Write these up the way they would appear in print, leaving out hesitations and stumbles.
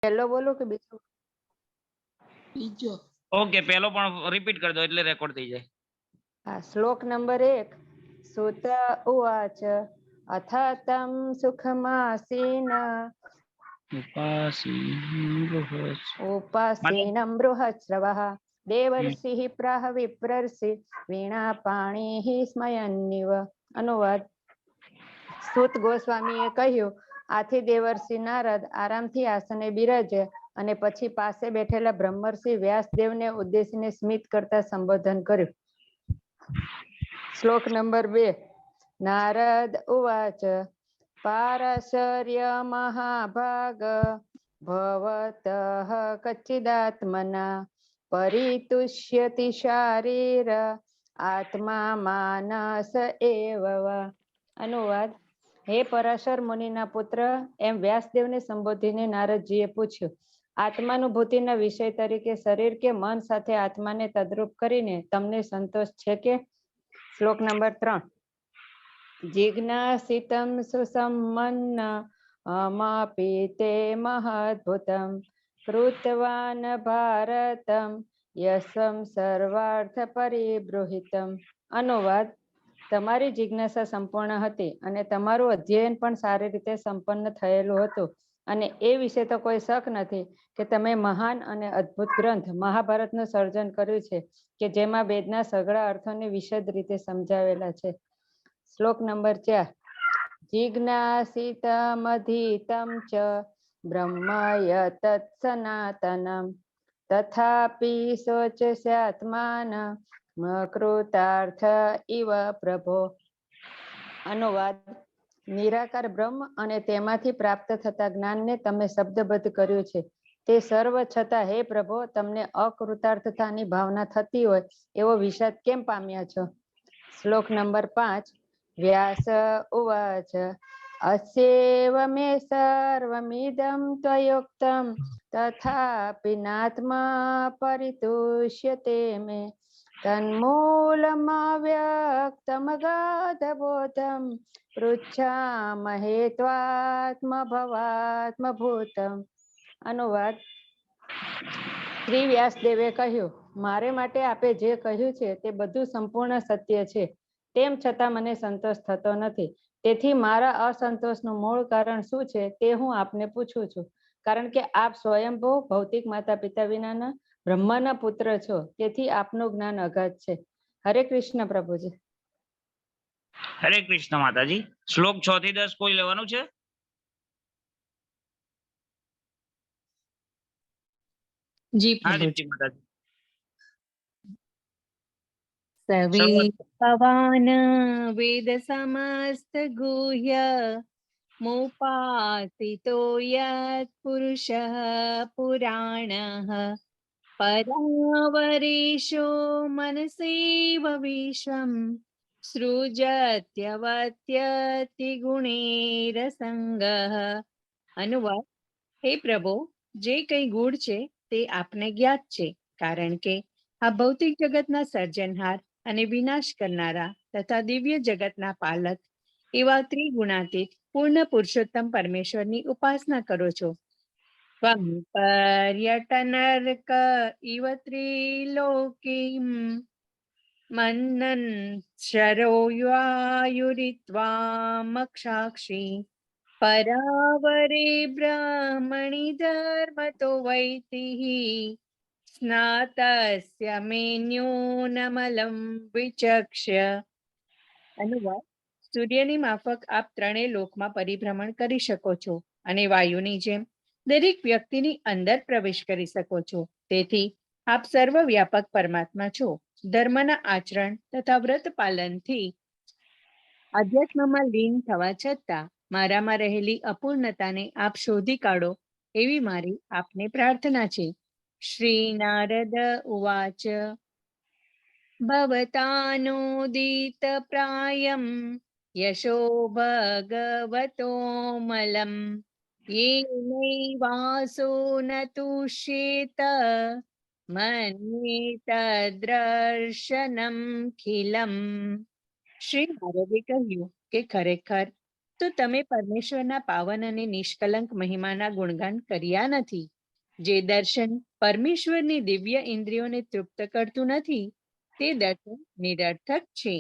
પહેલો બોલો કે બીજો? બીજો. ઓકે, પહેલો પણ રિપીટ કરી દો એટલે રેકોર્ડ થઈ જાય. હા, શ્લોક નંબર 1. સુત ઉવાચ અથ તમ સુખમાસીન ઉપાસીન બૃહસ્રવઃ દેવર્ષિ પ્રાહ વિપ્રર્ષિ વીણા પાણી સ્મયન્નિવ. અનુવાદ. સૂત ગોસ્વામીએ કહ્યું, આથી દેવર્ષિ નારદ આરામથી આસને બિરાજે અને પછી પાસે બેઠેલા બ્રહ્મર્ષિ વ્યાસદેવને ઉદ્દેશીને સ્મિત કરતા સંબોધન કર્યું. શ્લોક નંબર 2. નારદ ઉવાચ પારશર્ય મહાભાગ ભવતઃ કચ્ચિદાત્મના પરિતુષ્યતિ શારીર આત્મા માનસ એવ. અનુવાદ. હે પરાશર મુનિના પુત્ર, એમ વ્યાસદેવને સંબોધીને નારદજીએ પૂછ્યું, આત્માનુભૂતિના વિષય તરીકે શરીર કે મન સાથે આત્માને તદ્રુપ કરીને તમને સંતોષ છે કે? શ્લોક નંબર 3. જિજ્ઞાસિતમ સુસમ્મન્ન અમાપી તે મહદ્ભુતમ કૃતવાન ભારતમ યશમ સર્વાર્થ પરિબૃહિતમ. અનુવાદ. તમારી જિજ્ઞાસા સંપૂર્ણ હતી અને તમારું અધ્યયન પણ સારી રીતે સંપન્ન થયેલું હતું અને એ વિશે તો કોઈ શક નથી કે તમે મહાન અને અદ્ભુત ગ્રંથ મહાભારતનું સર્જન કર્યું છે કે જેમાં વેદના સઘળા અર્થોને વિશદ રીતે સમજાવેલા છે. શ્લોક નંબર 4. જિજ્ઞાસિતમધીતમ ચ બ્રહ્મય તત્સનાતનમ તથાપિ શોચસ્યાત્માન કૃતાર્થ ઇવ પ્રભો. અનુવાદ. નિરાકાર બ્રહ્મ અને તેમાંથી પ્રાપ્ત થતા જ્ઞાનને તમે શબ્દબદ્ધ કર્યું છે. તે સર્વ છતાં હે પ્રભો, તમને અકૃતાર્થતાની ભાવના થતી હોય એવો વિષાદ કેમ પામ્યા છો? શ્લોક નંબર 5. વ્યાસ ઉવાચ અસ્યેવ મે સર્વમિદં ત્વયોક્તમ તથાપિ નાત્મા પરિતુષ્યતે મે તન્મૂલમવ્યક્તમગાધબોધમ પૃચ્છામહે ત્વાત્મભવાત્મભૂતમ. અનુવાદ. શ્રી વ્યાસદેવે કહ્યું, મારે માટે આપે જે કહ્યું છે તે બધું સંપૂર્ણ સત્ય છે, તેમ છતાં મને સંતોષ થતો નથી. તેથી મારા અસંતોષનું મૂળ કારણ શું છે તે હું આપને પૂછું છું. કારણ કે આપ સ્વયંભૂ ભૌતિક માતા પિતા વિનાના બ્રહ્માના પુત્ર છો, તેથી આપનું જ્ઞાન અગાધ છે. હરે કૃષ્ણ પ્રભુજી. હરે કૃષ્ણ માતાજી. શ્લોક 6 થી 10 કોઈ લેવાનું છે? જી હા પ્રભુજી. દીપ્તિ માતાજી. સવે પવાન વેદ સમસ્ત ગુહ્ય મોપાસિતો યત પુરુષઃ પુરાણઃ પરાવરેશો મનસેવ વિશ્વમ સૃજત્યવત્યતિ ગુણેરસંગઃ. અનુવાદ. હે પ્રભુ, જે કઈ ગુણ છે તે આપને જ્ઞાત છે, કારણ કે આ ભૌતિક જગતના સર્જનહાર અને વિનાશ કરનારા તથા દિવ્ય જગતના પાલક એવા ત્રિગુણાતીત પૂર્ણ પુરુષોત્તમ પરમેશ્વરની ઉપાસના કરો છો. પર્યટનર્ક ઇવ ત્રિલોકીમ મન્નન શરોયુરિત્વામક્ષાક્ષી પરાવરે બ્રહ્મણિ ધર્મતો વૈતિઃ સ્નાતસ્ય મેન્યોનમલમ વિચક્ષ્ય. અનુવાદ. સૂર્યની માફક આપ ત્રણેય લોકમાં પરિભ્રમણ કરી શકો છો અને વાયુની જેમ દરેક વ્યક્તિની અંદર પ્રવેશ કરી શકો છો. તેથી આપ સર્વવ્યાપક પરમાત્મા છો. ધર્મના આચરણ તથા વ્રત પાલનથી અધ્યાત્મમાં લીન થવા છતાં મારામાં રહેલી અપૂર્ણતાને આપ શોધી કાઢો એવી મારી આપને પ્રાર્થના છે. શ્રી નારદ ઉવાચ ભવતાનોદિત પ્રાયમ યશો ભગવતોમલમ યેનૈવાસો ન તુષ્યેત મન્યેતદ્દર્શનમ ખિલમ. શ્રી નારદે કહ્યું કે ખરેખર તો તમે પરમેશ્વરના પાવન અને નિષ્કલંક મહિમાના ગુણગાન કર્યા નથી. જે દર્શન પરમેશ્વરની દિવ્ય ઇન્દ્રિયોને તૃપ્ત કરતું નથી તે દર્શન નિરર્થક છે.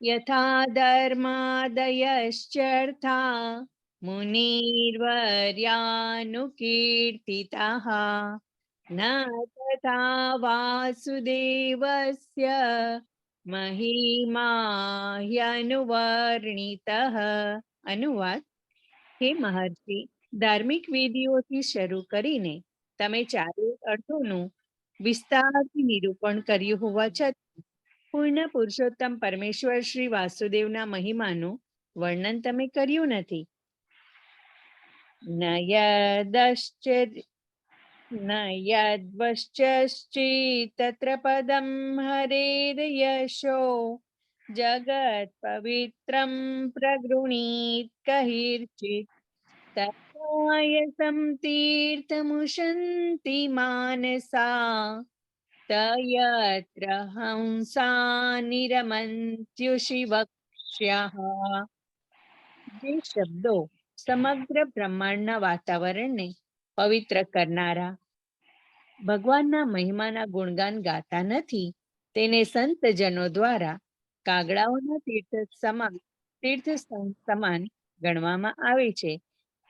યથા ધર્માદયશ્ચર્થા મુનિર્વર્યાનુકીર્તિતાઃ ન તથા વાસુદેવસ્ય મહિમા હ્યનુવર્ણિતઃ. અનુવાદ: હે મહર્ષિ, ધાર્મિક વિધિઓથી શરૂ કરીને તમે ચારે અર્થોનું વિસ્તારથી નિરૂપણ કર્યું હોવા છતાં પૂર્ણ પુરુષોત્તમ પરમેશ્વર શ્રી વાસુદેવના મહિમાનું વર્ણન તમે કર્યું નથી. ન યદ્વશ્ચિત તત્ર પદમ હરેર્યશો જગત પવિત્રમ પ્રગૃણીત કહીર્ચિત તથાયસં તીર્થમુશંતિ માનસા તયત્ર હંસા નિરમંત્યુષિવક્ષ્યઃ. જે શબ્દો સમગ્ર બ્રહ્માંડના વાતાવરણને પવિત્ર કરનારા ભગવાનના મહિમાના ગુણગાન ગાતા નથી તેને સંતજનો દ્વારા કાગડાઓના તીર્થ સમાન ગણવામાં આવે છે.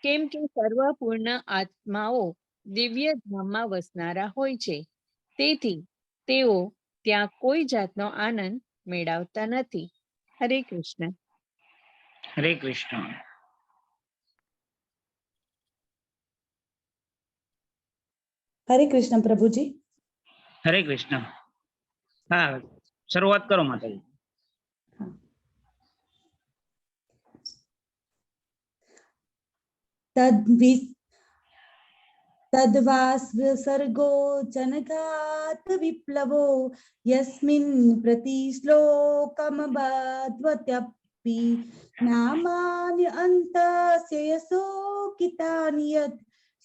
કેમ કે સર્વપૂર્ણ આત્માઓ દિવ્ય ધામમાં વસનારા હોય છે, તેથી તેઓ ત્યાં કોઈ જાતનો આનંદ મેળવતા નથી. હરે કૃષ્ણ. હરે કૃષ્ણ. હરે કૃષ્ણ પ્રભુજી. હરે કૃષ્ણ. હા, શરૂઆત કરો માતાજી. તદ્વાસર્ગો જનકાત વિપ્લવો યસ્મિન પ્રતિશ્લોકમબદ્વત્યપી નામાન્ય અંતસ્ય યસો કિતાનિ યત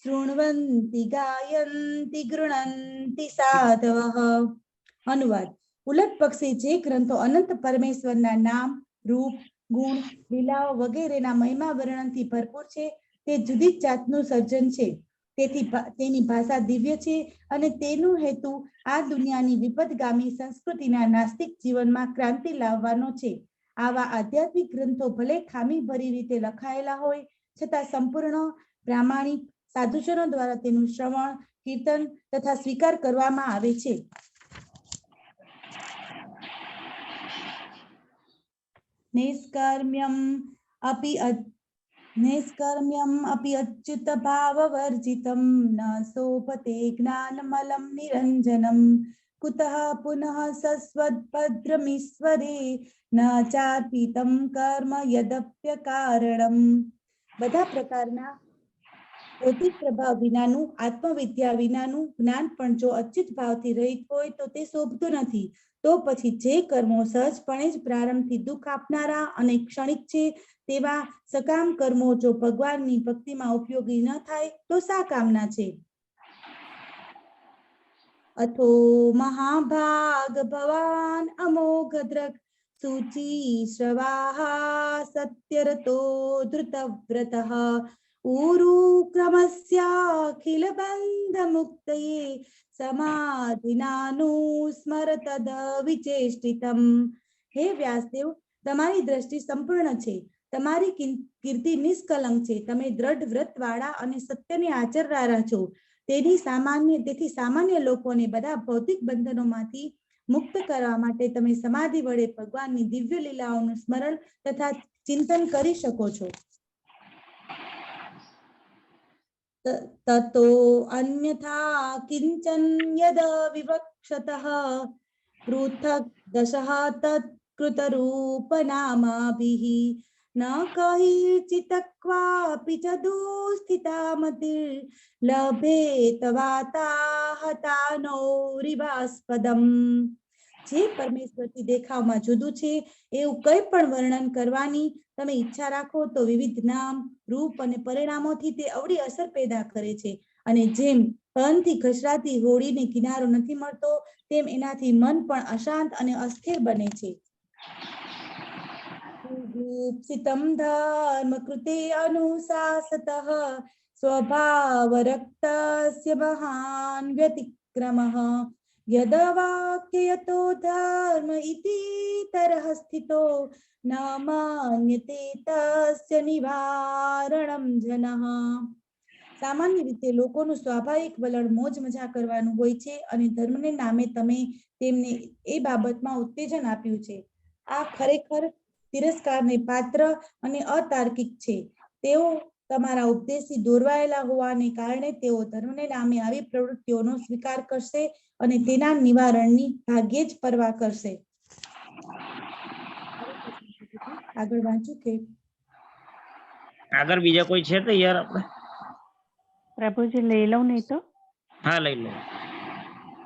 શૃણવંતિ ગાયંતિ ગૃણંતિ સાધવઃ. અનુવાદ: ઉલટ પક્ષે જે ગ્રંથો અનંત પરમેશ્વરના નામ, રૂપ, ગુણ, લીલાઓ વગેરેના મહિમા વર્ણનથી ભરપૂર છે તે જુદી જ જાતનું સર્જન છે. તેથી તેની ભાષા દિવ્ય છે અને તેનો હેતુ આ દુનિયાની વિપદગામી સંસ્કૃતિના નાસ્તિક જીવનમાં ક્રાંતિ લાવવાનો છે. આવા આધ્યાત્મિક ગ્રંથો ભલે ખામી ભરી રીતે લખાયેલા હોય છતાં સંપૂર્ણ પ્રામાણિક સાધુજનો દ્વારા તેનું શ્રવણ, કીર્તન તથા સ્વીકાર કરવામાં આવે છે. નૈષ્કર્મ્યમ અપી અચ્યુત ભાવવર્જિતમ ન શોભતે જ્ઞાનમલમ નિરંજનમ કુતઃ પુનઃ સસ્વદ્ભદ્રમીશ્વરે ન ચાર્પિતમ કર્મ યદપ્ય કારણમ. બધા પ્રકારના ભૌતિક પ્રભાવ વિનાનું, આત્મવિદ્યા વિનાનું જ્ઞાન પણ જો અચ્યુત ભાવથી રહિત હોય તો તે શોભતું નથી. તો પછી જે કર્મો સહજપણે જ પ્રારંભથી દુઃખ આપનારા અને ક્ષણિક છે તેવા સકામ કર્મો જો ભગવાનની ભક્તિમાં ઉપયોગી ન થાય તો શા કામના છે? અથો મહાભાગ ભવાન અમોઘ દ્રક સૂચિ શ્રવાહ સત્યરતો ધૃતવ્રતઃ ઉરુ ક્રમસ્યાખિલ બંધ મુક્તયે સમાધિનાનુસ્મર તદ વિચેષ્ટિતમ. હે વ્યાસદેવ, તમારી દ્રષ્ટિ સંપૂર્ણ છે, તમારી કીર્તિ નિષ્કલંક છે, તમે દ્રઢ વ્રતવાળા અને સત્યને આચરનારા છો. તેથી સામાન્ય લોકોને બધા ભૌતિક બંધનોમાંથી મુક્ત કરવા માટે તમે સમાધિ વડે ભગવાનની દિવ્ય લીલાઓનું સ્મરણ તથા ચિંતન કરી શકો છો. તતો અન્યથા કિંચન યદ વિવક્ષતઃ પૃથક દશઃ તત્કૃતરૂપ નામાભિઃ ન કૈર્ચિત ક્વાપી ચ દુઃસ્થિતા મતિર લભેત વાતાહતાનોરિવાસ્પદમ. જે પરમેશ્વરથી દેખાવમાં જુદું છે એવું કંઈ પણ વર્ણન કરવાની તમે ઈચ્છા રાખો તો વિવિધ નામ, રૂપ અને પરિણામોથી તે અવળી અસર પેદા કરે છે. અને જેમ પવનથી ઘસરાતી હોડીને કિનારો નથી મળતો તેમ એનાથી મન પણ અશાંત અને અસ્થિર બને છે. जुगुप्सितं धर्म कृते अनुशासतः स्वभावरक्तस्य महान् व्यतिक्रमः यदवाक्ययतो धर्म इति तरः स्थितो न मान्यते तस्य નિવારણમ જનઃ. સામાન્ય રીતે લોકોનું સ્વાભાવિક વલણ મોજ મજા કરવાનું હોય છે અને ધર્મને નામે તમે તેમને એ બાબતમાં ઉત્તેજન આપ્યું છે. આ ખરેખર તિરસ્કારને પાત્ર અને અતાર્કિક છે. તેઓ તમારા ઉપદેશથી દોરવાયેલા હોવાને કારણે તેઓ ધર્મને નામે આવી પ્રવૃત્તિઓનો સ્વીકાર કરશે અને તેના નિવારણની ભાગ્યે જ પરવા કરશે. આગળ વાંચું કે આગળ બીજા કોઈ છે તૈયાર આપણે? પ્રભુજી લઈ લઉં નહીં તો? હા, લઈ લો.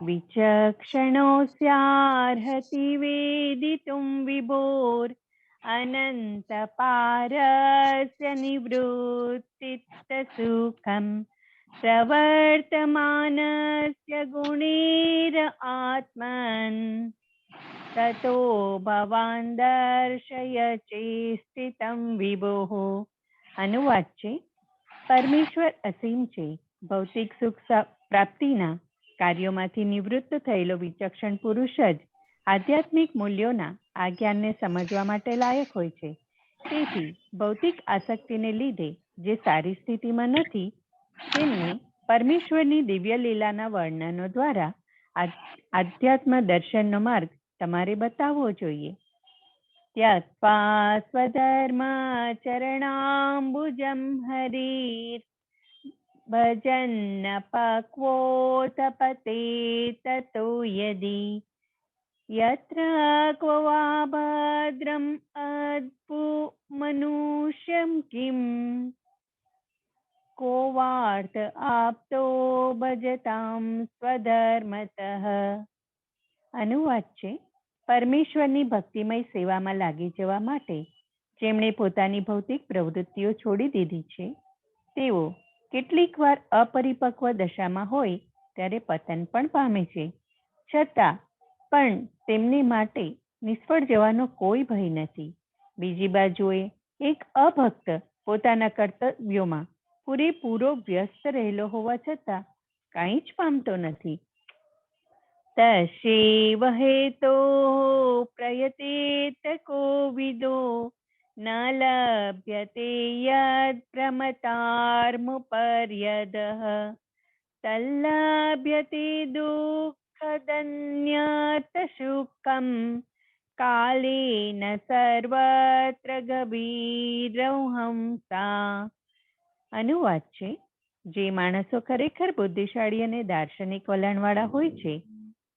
વિચક્ષણોऽસ્યાર્હતિ વેદિતું વિભોર અનંત પારસ્ય નિવૃત્તિતસુખમ પ્રવર્તમાનસ્ય ગુણૈર આત્મન તતો ભવાન દર્શય ચેષ્ટિતં વિભોઃ. અનુવાદ છે: પરમેશ્વર અસીમ છે. ભૌતિક સુખ પ્રાપ્તિના કાર્યોમાંથી નિવૃત્ત થયેલો વિચક્ષણ પુરુષ જ આધ્યાત્મિક મૂલ્યોના આ જ્ઞાનને સમજવા માટે લાયક હોય છે. તેથી ભૌતિક આસક્તિને લીધે જે સારી સ્થિતિમાં નથી તેમને પરમેશ્વરની દિવ્ય લીલાના વર્ણનો દ્વારા આધ્યાત્મ દર્શનનો માર્ગ તમારે બતાવવો જોઈએ. ત્યક્ત્વા સ્વધર્માચરણામ્બુજં હરિર ભજન્ન પક્વોતપતે તતો યદિ યત્ર ક્વ વા ભદ્રમ અદ્ભુ મનુષ્યં કિમ કો વાર્થ આપતો ભજતામ સ્વધર્મતઃ. અનુવાદ છે: પરમેશ્વરની ભક્તિમય સેવામાં લાગી જવા માટે જેમણે પોતાની ભૌતિક પ્રવૃત્તિઓ છોડી દીધી છે તેઓ કેટલીક વાર અપરિપક્વ દશામાં હોય ત્યારે પતન પણ પામે છે. છતાં પણ તેમને માટે નિષ્ફળ જવાનો કોઈ ભય નથી. બીજી બાજુએ એક અભક્ત પોતાના કર્તવ્યોમાં પૂરેપૂરો વ્યસ્ત રહેલો હોવા છતાં કંઈ જ પામતો નથી. તસ્યૈવ હેતોઃ પ્રયતેત કોવિદો ન લભ્યતે યદ પ્રમતાર્મુપર્યદઃ તલ્લભ્યતે દુઃખદન્યત સુખમ કાલેન સર્વત્ર ગભીરહંસા. અનુવાદ છે: જે માણસો ખરેખર બુદ્ધિશાળી અને દાર્શનિક વલણવાળા હોય છે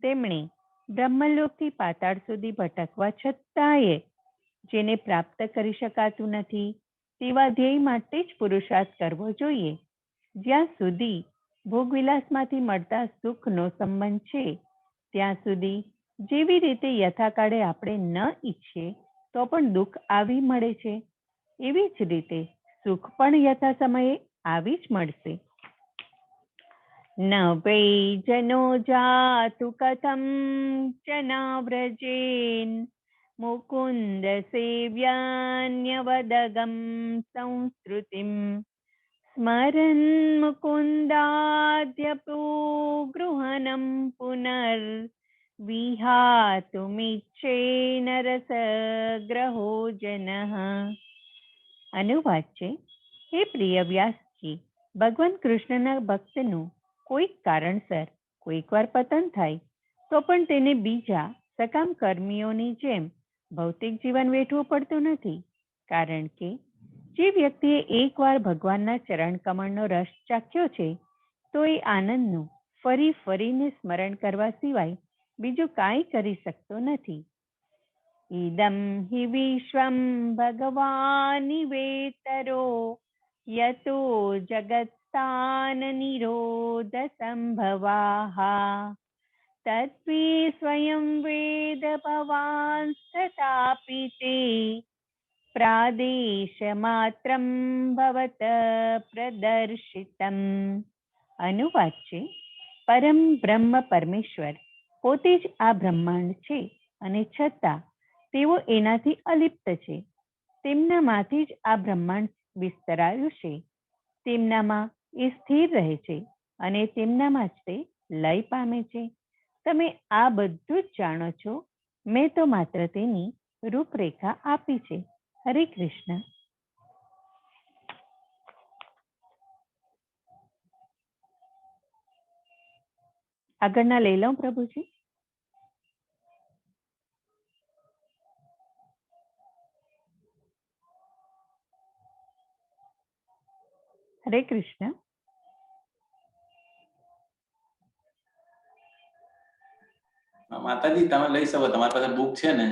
તેમણે બ્રહ્મલોકથી પાતાળ સુધી ભટકવા છતાંય જેને પ્રાપ્ત કરી શકાતું નથી તેવા ધ્યેય માટે જ પુરુષાર્થ કરવો જોઈએ. જ્યાં સુધી ભોગવિલાસમાંથી મળતા સુખનો સંબંધ છે ત્યાં સુધી જેવી રીતે યથાકાળે આપણે ન ઈચ્છીએ તો પણ દુઃખ આવી મળે છે, એવી જ રીતે સુખ પણ યથા સમયે આવી જ મળશે. ન વૈ જનો જાતુ કથમ ચ નાવ્રજેન મુકુંદ સેવ્યાન્યવદગમ સંસ્કૃતિમ સ્મરન મુકુંદાદ્યપુગૃહનમ પુનર વિહાતુમિચ્છેન રસગ્રહો જનઃ. અનુવાદ છે: હે પ્રિય વ્યાસજી, ભગવાન કૃષ્ણના ભક્તનું કોઈક કારણસર કોઈક વાર પતન થાય તો પણ તેને બીજા સકામ કર્મીઓની જેમ ભૌતિક જીવન વેઠવું પડતું નથી. કારણ કે જે વ્યક્તિએ એકવાર ભગવાનના ચરણ કમળનો રસ ચાખ્યો છે તો એ આનંદનું ફરી ફરીને સ્મરણ કરવા સિવાય બીજું કાંઈ કરી શકતો નથી. ઇદમ હિ વિશ્વમ ભગવાનિવેતરો યતો જગત્સ્થાન નિરોધ સંભવાઃ તત્વે સ્વયં વેદ ભવાન તથાપિ તે પ્રાદેશ માત્રમ ભવત પ્રદર્શિતમ. અનુવાદ છે: પરમ બ્રહ્મ પરમેશ્વર પોતે જ આ બ્રહ્માંડ છે અને છતાં તેઓ એનાથી અલિપ્ત છે. તેમનામાંથી જ આ બ્રહ્માંડ વિસ્તરાયું છે. તેમનામાં એ સ્થિર રહે છે અને તેમનામાં જ તે લય પામે છે. તમે આ બધું જ જાણો છો. મેં તો માત્ર તેની રૂપરેખા આપી છે. હરે કૃષ્ણ. આગળના લઈ લઉં પ્રભુજી. હરે કૃષ્ણ. માતાજી તમે લઈ શકો, તમારી પાસે બુક છે ને?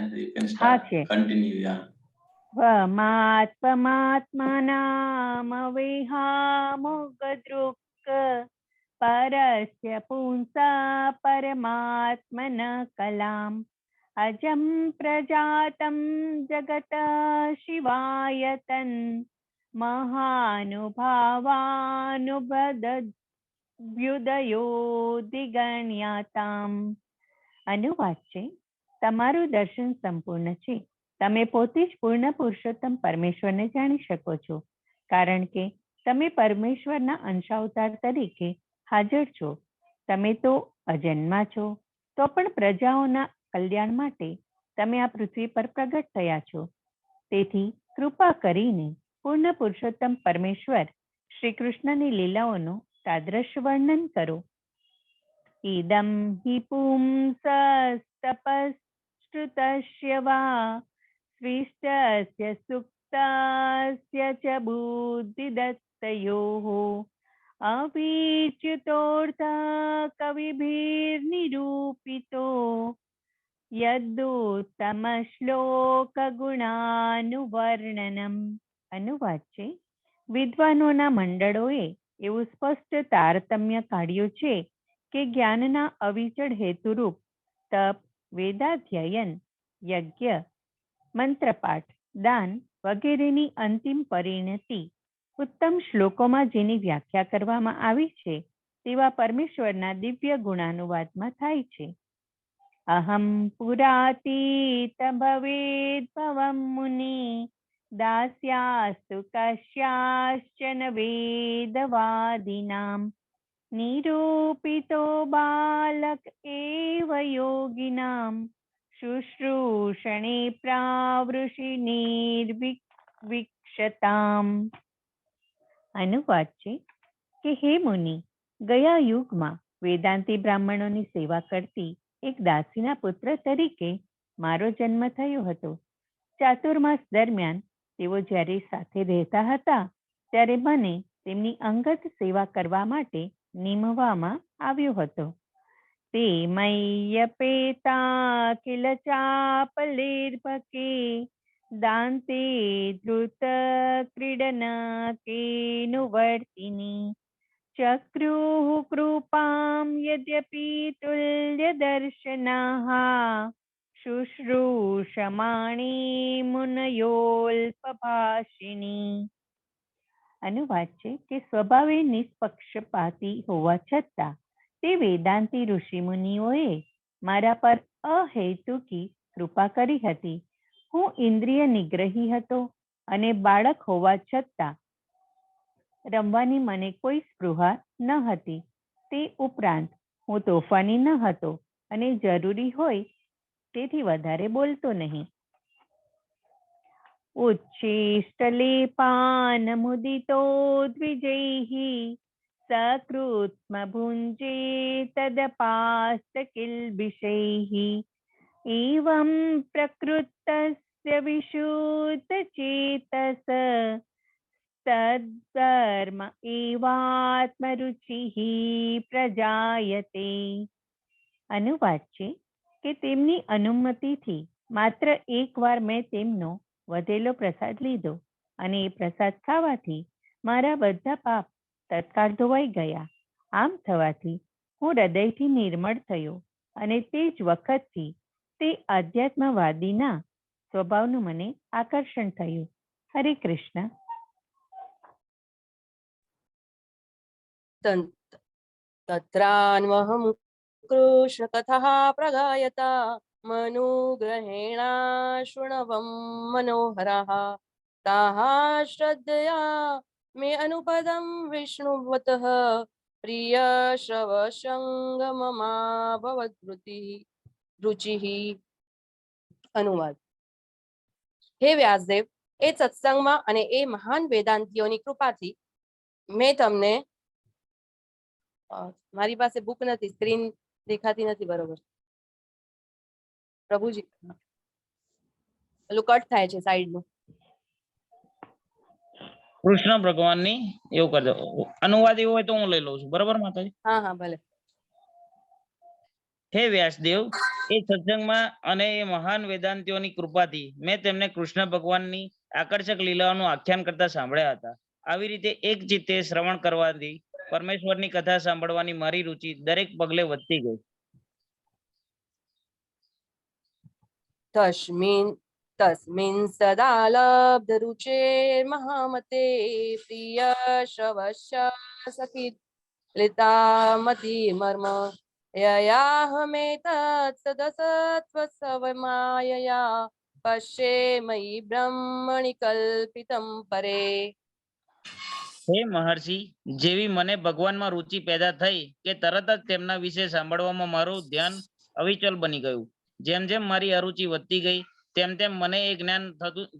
હા છે. કન્ટિન્યુ. વમાત્મમાત્મનામવેહામોગદૃક્ પરસ્ય પુંસા પરમાત્મન કલામ અજં પ્રજાતં જગત શિવાયતન મહાનુભાવાનુભદભ્યુદયોધિગણ્યાતામ. અનુવાદ છે: તમારું દર્શન સંપૂર્ણ છે. તમે પોતે જ પૂર્ણ પુરુષોત્તમ પરમેશ્વરને જાણી શકો છો, કારણ કે તમે પરમેશ્વરના અંશાવતાર તરીકે હાજર છો. તમે તો અજન્મા છો, તો પણ પ્રજાઓના કલ્યાણ માટે તમે આ પૃથ્વી પર પ્રગટ થયા છો. તેથી કૃપા કરીને પૂર્ણ પુરુષોત્તમ પરમેશ્વર શ્રી કૃષ્ણની લીલાઓનું તાદ્રશ વર્ણન કરો. ઇદમ હિ પુંસસ્તપશ્રુતસ્ય વા સ્વિષ્ટસ્ય સુક્તસ્ય ચ બુદ્ધિદત્તયોઃ અવિચ્યુતોર્થ કવિભિર્નિરૂપિતો યદુત્તમ શ્લોક ગુણાનુવર્ણનમ. અનુવાદ છે: વિદ્વાનોના મંડળોએ એવું સ્પષ્ટ તારતમ્ય કાઢ્યું છે કે જ્ઞાનના અવિચળ હેતુરૂપ તપ, વેદાધ્યયન, યજ્ઞ, મંત્રપાઠ, દાન વગેરેની અંતિમ પરિણતિ ઉત્તમ શ્લોકોમાં જેની વ્યાખ્યા કરવામાં આવી છે તેવા પરમેશ્વરના દિવ્ય ગુણાનુવાદમાં થાય છે. અહમ પુરાતીત ભવેદ ભવમ મુનિ દાસ્યાસ્તુ કશ્યાશ્ચન વેદવાદિનામ નિરૂપિતો બાલક એવ યોગિનામ શુશ્રૂષણે પ્રાવૃષિ નિર્વિક્ષતામ. અનુવાદ છે કે હે મુનિ, ગયા યુગમાં વેદાંતી બ્રાહ્મણોની સેવા કરતી એક દાસીના પુત્ર તરીકે મારો જન્મ થયો હતો. ચાતુર્માસ દરમિયાન તેઓ જ્યારે સાથે રહેતા હતા ત્યારે મને તેમની અંગત સેવા કરવા માટે નિમવામાં આવ્યો હતો. તે મય્યપેતા કિલ ચાપલેર્ભકે દાંતે ધૃત ક્રીડન કેનુવર્તિની ચક્રુઃ કૃપામ યદ્યપિ તુલ્ય દર્શનાઃ શુશ્રૂષમાણી મુનયોલ્પભાષિણી. અનુવાદ છે કે સ્વભાવે નિષ્પક્ષપાતી હોવા છતાં તે વેદાંતી ઋષિમુનિઓએ મારા પર અહેતુકી કૃપા કરી હતી. હું ઇન્દ્રિય નિગ્રહી હતો અને બાળક હોવા છતાં રમવાની મને કોઈ સ્પૃહા ન હતી. તે ઉપરાંત હું તોફાની ન હતો અને જરૂરી હોય તેથી વધારે બોલતો નહીં. ઉચ્છિષ્ટલેપાન મુદિતો દ્વિજૈઃ સકૃત્મ ભુંજે તદપાસ્ત કિલ્બિષૈઃ એવં પ્રકૃતસ્ય વિશુદ્ધ ચેતસ તદ્ધર્મ એવાત્મરુચિઃ પ્રજાયતે. અનુવાદ છે કે તેમની અનુમતિથી માત્ર એકવાર મેં તેમનો વધેલો પ્રસાદ લીધો અને એ પ્રસાદ ખાવાથી મારા બધા પાપ તત્કાળ ધોવાઈ ગયા. આમ થવાથી હું હૃદયથી નિર્મળ થયો અને તે જ વખતથી તે અધ્યાત્મવાદીના સ્વભાવનું મને આકર્ષણ થયું. હરે કૃષ્ણ. તત્રાન્વહં કૃષ્ણ કથા પ્રગાયતા મનુગ્रहेणा शृण्वं मनोहरः ताः श्रद्धया मे अनुपदं विष्णुवतः रुचिः અનુવાદ. હે વ્યાસદેવ, એ સત્સંગમાં અને એ મહાન વેદાંતિઓની કૃપાથી મેં તમને મારી પાસે બુક નથી, સ્ક્રીન દેખાતી નથી બરોબર. પ્રભુજી પેલું કટ થાય છે સાઈડનું. કૃષ્ણ ભગવાનની એવું કરી દો. અનુવાદ એવો હોય તો હું લઈ લઉં છું, બરાબર માતાજી? હા હા ભલે. હે વ્યાસદેવ, એ સત્સંગમાં અને એ મહાન વેદાંતિઓની કૃપાથી મેં તેમને કૃષ્ણ ભગવાનની આકર્ષક લીલાઓનું આખ્યાન કરતા સાંભળ્યા હતા. આવી રીતે એક ચિત્તે શ્રવણ કરવાથી પરમેશ્વરની કથા સાંભળવાની મારી રુચિ દરેક પગલે વધતી ગઈ. તસ્મિन् સદા લબ્ધ રુચે મહામતે પ્રિય શ્રવસ્ય સખી लितामति मर्म ययाहमेतत् सदसत्त्वसवमायया पश्ये मयि ब्रह्मणि कल्पितं परे. હે મહર્ષિ, જેવી મને ભગવાનમાં રુચિ પેદા થઈ કે તરત જ તેમના વિશે સાંભળવામાં મારું ધ્યાન અવિચલ બની ગયું. જેમ જેમ મારી અરુચિ વધતી ગઈ તેમ તેમ મને એ જ્ઞાન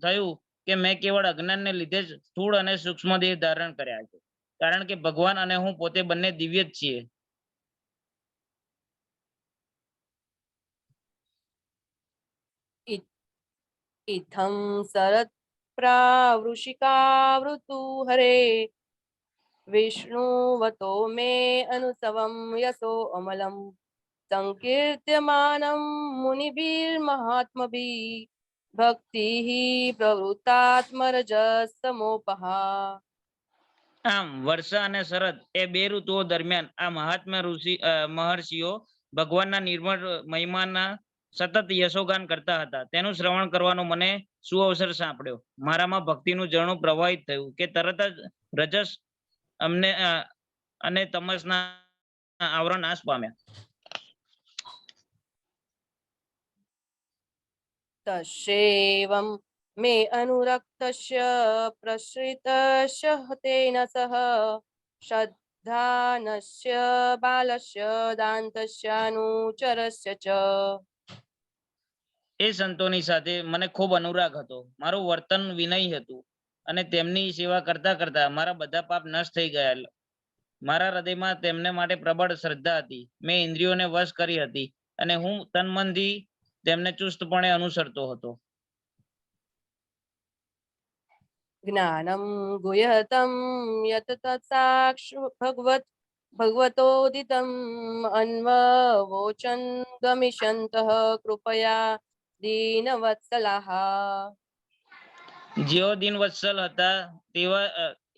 થયું કે મેં કેવળ અજ્ઞાનને લીધે જ સ્થૂળ અને સૂક્ષ્મ દેહ ધારણ કર્યા છે, કારણ કે ભગવાન અને હું પોતે બંને દિવ્ય જ છીએ. इत्थं सरत् प्रावृषिकावृतु हरे विष्णुवतो मे अनुसवं यशो अमलं संकीर्त्यमानं मुनिभिर्महात्मभिः भक्तिः प्रवृत्तात्मरजस्तमोपहा. આમ વર્ષા અને શરદ એ બે ઋતુઓ દરમિયાન આ મહાત્મા મહર્ષિઓ ભગવાનના નિર્મળ મહિમાના સતત યશોગાન કરતા હતા. તેનું શ્રવણ કરવાનો મને સુઅવસર સાંપડ્યો. મારામાં ભક્તિનું ઝરણું પ્રવાહિત થયું કે તરત જ રજસ અમને અને તમસના આવરણ નાશ પામ્યા. तस्यैवं मे अनुरक्तस्य प्रसृतस्य तेन सह श्रद्धानस्य बालस्य दान्तस्यानुचरस्य च. એ સંતોની સાથે મને ખૂબ અનુરાગ હતો. મારું વર્તન વિનય હતું અને તેમની સેવા કરતા કરતા મારા બધા પાપ નષ્ટ થઈ ગયા. મારા હૃદયમાં તેમને માટે પ્રબળ શ્રદ્ધા હતી. મેં ઇન્દ્રિયોને વશ કરી હતી અને હું તન મનથી તેમને ચુસ્તપણે અનુસરતો હતો. જ્ઞાનમ ગુહ્યતમ યત તત્સાક્ષ ભગવતોદિતમ અન્વવોચન ગમિષ્યંતઃ કૃપયા દીનવત્સલાહ. જેઓ દિનવત્સલ હતા તેવા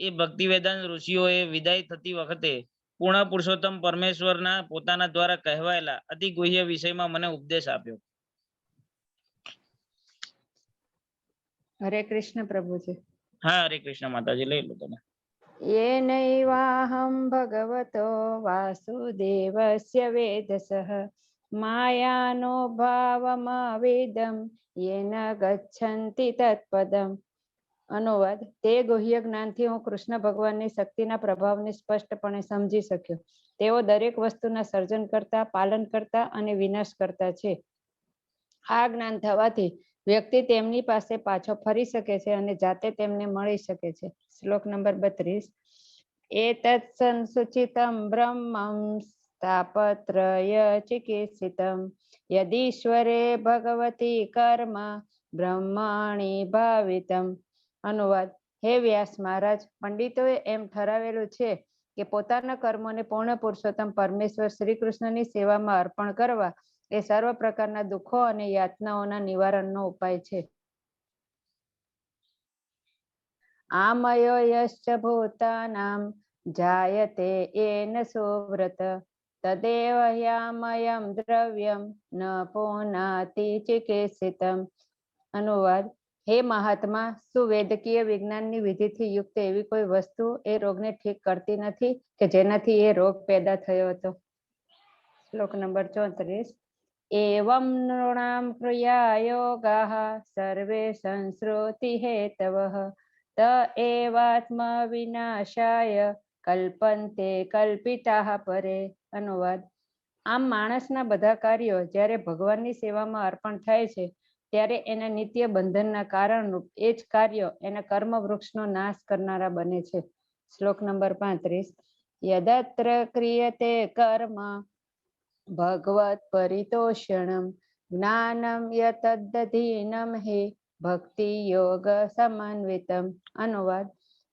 એ ભક્તિ વેદાંત ઋષિઓએ વિદાય થતી વખતે પૂર્ણ પુરુષોત્તમ પરમેશ્વરના પોતાના દ્વારા કહેવાયેલા અતિ ગુહ્ય વિષયમાં મને ઉપદેશ આપ્યો. હરે કૃષ્ણ પ્રભુજી. હા, હરે કૃષ્ણ માતાજી, લઈ લો તમે. येनैवाहं भगवतो वासुदेवस्य वेदसः मायानो भावमावेदं येन गच्छन्ति तत्पदम्. અનુવાદ. તે ગુહ્ય જ્ઞાનથી હું કૃષ્ણ ભગવાનની શક્તિના પ્રભાવને સ્પષ્ટપણે સમજી શક્યો. તેઓ દરેક વસ્તુના સર્જન કરતા, પાલન કરતા અને વિનાશ કરતા છે. આ જ્ઞાન થવાથી વ્યક્તિ તેમની પાસે પાછો ફરી શકે છે અને જાતે તેમને મળી શકે છે. શ્લોક નંબર 32. એતત્ સંસુચિતમ બ્રહ્મં સ્થાપત્રય ચિકિત્સિતમ યદીશ્વરે ભગવતી કર્મ બ્રહ્માણી ભાવિતમ. અનુવાદ. હે વ્યાસ મહારાજ, પંડિતોએ એમ ઠરાવેલું છે કે પોતાના કર્મોને પૂર્ણ પુરુષોત્તમ પરમેશ્વર શ્રી કૃષ્ણની સેવામાં અર્પણ કરવા એ સર્વ પ્રકારના દુઃખો અને યાતનાઓના નિવારણનો ઉપાય છે. આમયો યશ્ચ ભૂતાનામ જાયતે એન સુવ્રત તદેવ યામયમ દ્રવ્યમ ન પુનાતિ ચિકિત્સિતમ. અનુવાદ. હે મહાત્મા, શું વૈદકીય વિજ્ઞાનની વિધિથી યુક્ત એવી કોઈ વસ્તુ એ રોગને ઠીક કરતી નથી કે જેનાથી એ રોગ પેદા થયો હતો? શ્લોક નંબર 34. एवं नृणां क्रिया योगाः सर्वे संस्कृति हेतवः त एवात्मविनाशाय कल्पन्ते कल्पिताः परे। અનુવાદ: આમ માણસના બધા કાર્યો જ્યારે ભગવાનની સેવામાં અર્પણ થાય છે ત્યારે એના નિત્ય બંધનના કારણરૂપ એ જ કાર્યો એના કર્મ વૃક્ષનો નાશ કરનારા બને છે. શ્લોક નંબર 35. યદત્ર ક્રિયતે કર્મ ભગવત પરિતોષણમ જ્ઞાનમ યતદ્દધીનમ હે ભક્તિ યોગ સમન્વિતમ. અનુવાદ: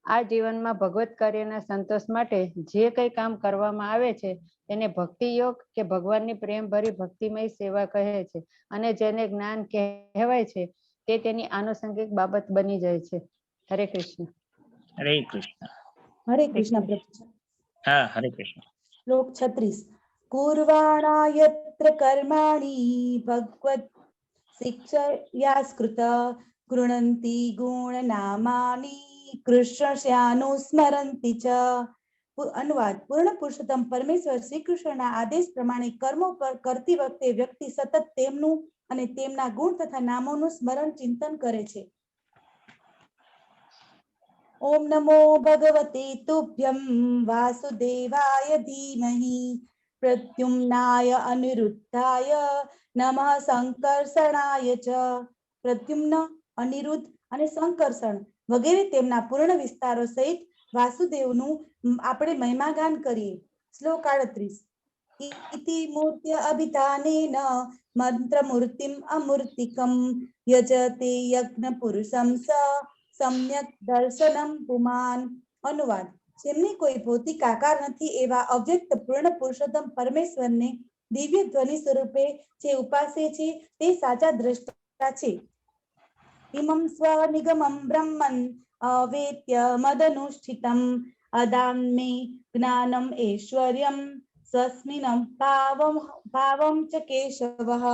આ જીવનમાં ભગવત કાર્યના સંતોષ માટે જે કંઈ કામ કરવામાં આવે છે તેને ભક્તિ યોગ કે ભગવાનની પ્રેમ ભરી ભક્તિમય સેવા કહે છે, અને જેને જ્ઞાન કહેવાય છે તે તેની આનુષંગિક બાબત બની જાય છે. હરે કૃષ્ણ. હરે કૃષ્ણ. હરે કૃષ્ણ પ્રભુ. હા, હરે કૃષ્ણ. શ્લોક 36. કુર્વાણા યત્ર કર્માણિ ભગવત શિક્ષયાસ્કૃત ગૃણંતિ ગુણનામાનિ કૃષ્ણસ્યાનુસ્મરંતિ ચ. અનુવાદ: પૂર્ણ પુરુષોત્તમ પરમેશ્વર શ્રી કૃષ્ણના આદેશ પ્રમાણે કર્મો કરતી વખતે વ્યક્તિ સતત તેમનું અને તેમના ગુણ તથા નામોનું સ્મરણ ચિંતન કરે છે. ઓમ નમો ભગવતે તુભ્યં વાસુદેવાય ધીમહિ પ્રદ્યુમ્નાય અનિરુદ્ધાય નમઃ સંકર્ષણાય ચ. પ્રદ્યુમ્ન, અનિરુદ્ધ અને સંકર્ષણ વગેરે તેમના પૂર્ણ વિસ્તારો સહિત વાસુદેવનું આપણે મહિમાગાન કરીએ. શ્લોક 38. ઇતિ મૂર્ત્ય અભિધાનેન મંત્રમૂર્તિમ અમૂર્તિકમ યજતે યજ્ઞ પુરુષમ સ સમ્યક દર્શનમ પુમાન. અનુવાદ: જેમને કોઈ ભૌતિક આકાર નથી એવા અવ્યક્ત પૂર્ણ પુરુષોત્તમ પરમેશ્વરને દિવ્ય ધ્વનિ સ્વરૂપે જે ઉપાસે છે તે સાચા દ્રષ્ટા છે. ઇમં સ્વનિગમં બ્રહ્મન અવેત્ય મદનુષ્ઠિતમ અદાન્મે જ્ઞાનમ ઐશ્વર્યમ સ્વસ્મિનમ ભાવમ ચ કેશવઃ.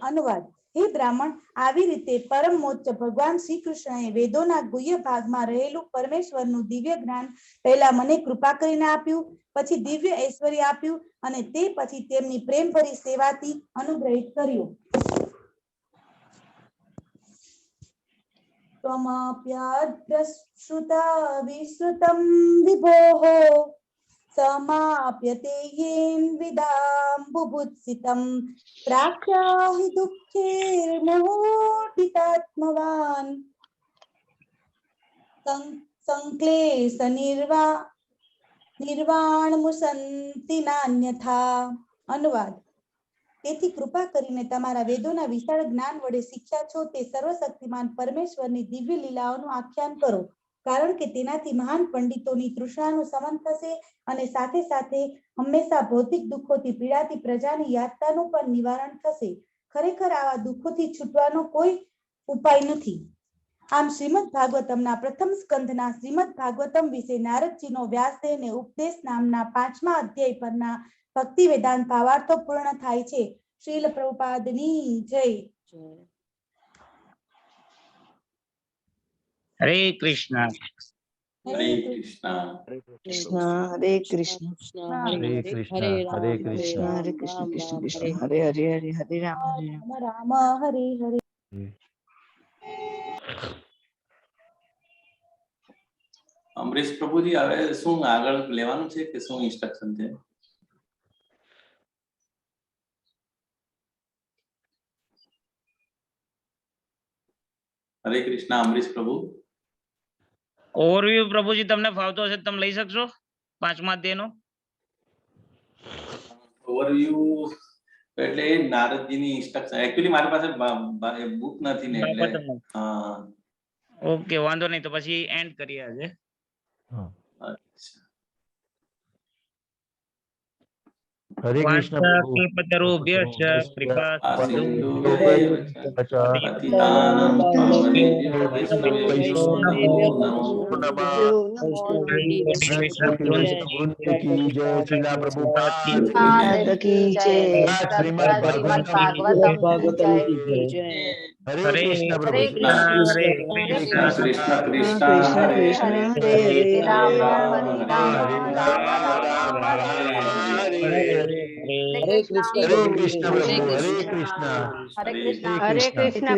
અનુવાદ: હે બ્રાહ્મણ, આવી રીતે પરમોચ્ચ ભગવાન શ્રી કૃષ્ણએ વેદોના ગુહ્ય ભાગમાં રહેલું પરમેશ્વરનું દિવ્ય જ્ઞાન પહેલા મને કૃપા કરીને આપ્યું, પછી દિવ્ય ઐશ્વર્ય આપ્યું અને તે પછી તેમની પ્રેમભરી સેવાથી અનુગ્રહિત કર્યું. ત્વમપ્યદ્રશ્રુતા વિશ્રુતં વિભોઃ સમાપ્યતે યેન વિદામ બુભુત્સિતમ પ્રાખ્યાહિ દુઃખૈર્મહોઢિતાત્મવાન સંક્લેશ નિર્વાણમુસંતિ નાન્યથા. અનુવાદ: તેથી કૃપા કરીને તમારા વેદોના વિશાળ જ્ઞાન વડે શીખ્યા છો તે સર્વશક્તિમાન પરમેશ્વરની દિવ્ય લીલાઓનું આખ્યાન કરો, કારણ કે તેનાથી મહાન પંડિતોની તૃષ્ણાનું શમન થશે અને સાથે સાથે હંમેશા ભૌતિક દુઃખોથી પીડાતી પ્રજાની યાતનાનું પણ નિવારણ થશે. ખરેખર આવા દુઃખોથી છૂટવાનો કોઈ ઉપાય નથી. આમ શ્રીમદ ભાગવતમના પ્રથમ સ્કંધના શ્રીમદ ભાગવતમ વિશે નારદજીનો વ્યાસદેવને ઉપદેશ નામના 5મા અધ્યાય પરના ભક્તિ વેદાંત ભાવાર્થો પૂર્ણ થાય છે. શ્રીલ પ્રભુપાદની જય. હરે કૃષ્ણ. હરે કૃષ્ણ. હરે કૃષ્ણ. હરે કૃષ્ણ. હરે કૃષ્ણ. હરે કૃષ્ણ કૃષ્ણ કૃષ્ણ હરે હરે હરે હરે રામ હરે રામ. રામ હરે હરે. અમરીશ પ્રભુજી, હવે શું આગળ લેવાનું છે કે શું ઇન્સ્ટ્રક્શન છે? હરે કૃષ્ણ. અમરીશ પ્રભુ, ઓવરવ્યુ પ્રભુજી તમને ફાવતો હશે તો તમે લઈ શકશો 5મા અધ્યાયનો. ઓવરવ્યુ એટલે નારદજીની ઇન્સ્ટ્રક્શન. એકચ્યુઅલી મારી પાસે બુક નથી ને એટલે. હા, ઓકે, વાંધો નહીં, તો પછી એન્ડ કરીએ આજે. હરે કૃષ્ણ પ્રભુ. કલ્પતરુભ્યશ્ચ કૃપા પતિતાનાં પાવનેભ્યો વૈષ્ણવેભ્યો નમો નમઃ. વૃંદ કી જય. શ્રીલા પ્રભુપાદ કી જય. શ્રીમદ શ્રીમદ ભાગવતમ ભાગવતમ કી જય. હરે કૃષ્ણ પ્રભુ. હરે કૃષ્ણ કૃષ્ણ કૃષ્ણ હરે કૃષ્ણ હરે હરે હરે રામ રામ હરે હરે રામ રામ રામ રામ હરે હરે. હરે હરે. હરે હરે કૃષ્ણ હરે કૃષ્ણ હરે પ્રભુ, હરે કૃષ્ણ કૃષ્ણ. હરે કૃષ્ણ હરે કૃષ્ણ